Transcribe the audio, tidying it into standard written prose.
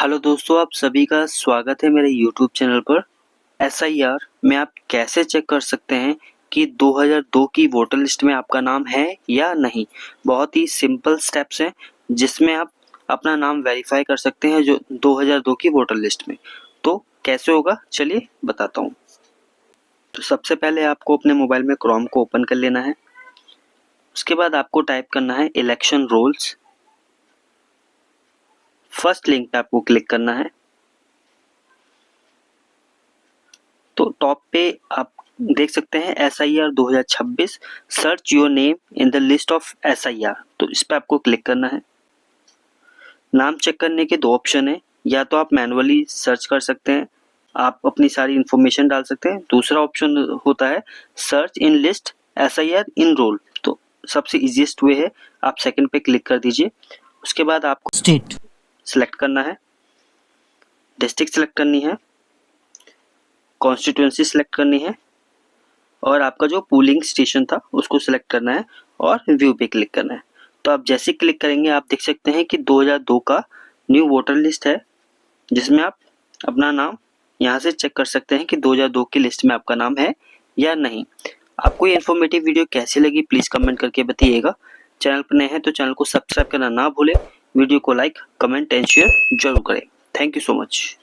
Hello दोस्तों, आप सभी का स्वागत है मेरे यूट्यूब चैनल पर। एसआईआर में आप कैसे चेक कर सकते हैं कि 2002 की वोटर लिस्ट में आपका नाम है या नहीं। बहुत ही सिंपल स्टेप्स हैं जिसमें आप अपना नाम वेरीफाई कर सकते हैं जो 2002 की वोटर लिस्ट में। तो कैसे होगा चलिए बताता हूँ। तो सबसे पहले आपको अपने मोबाइल में क्रोम को ओपन कर लेना है। उसके बाद आपको टाइप करना है इलेक्शन रोल्स। फर्स्ट लिंक पे आपको क्लिक करना है। तो टॉप पे आप देख सकते हैं SIR 2026 search your name in the list of SIR. तो इस पे आपको क्लिक करना है। नाम चेक करने के दो ऑप्शन है, या तो आप मैनुअली सर्च कर सकते हैं, आप अपनी सारी इंफॉर्मेशन डाल सकते हैं। दूसरा ऑप्शन होता है search in list SIR in roll. तो सबसे इजीएस्ट वे है, आप सेकंड पे क्लिक कर दीजिए। उसके बाद आपको स्टेट सिलेक्ट करना है, डिस्ट्रिक्ट सिलेक्ट करनी है, कॉन्स्टिट्यूएंसी सिलेक्ट करनी है और आपका जो पोलिंग स्टेशन था उसको सिलेक्ट करना है और व्यू पे क्लिक करना है। तो आप जैसे क्लिक करेंगे आप देख सकते हैं कि 2002 का न्यू वोटर लिस्ट है, जिसमें आप अपना नाम यहाँ से चेक कर सकते हैं कि 2002 की लिस्ट में आपका नाम है या नहीं। आपको ये इन्फॉर्मेटिव वीडियो कैसी लगी प्लीज़ कमेंट करके बताइएगा। चैनल पर नए हैं तो चैनल को सब्सक्राइब करना ना भूलें। वीडियो को लाइक, कमेंट एंड शेयर जरूर करें। Thank you so much.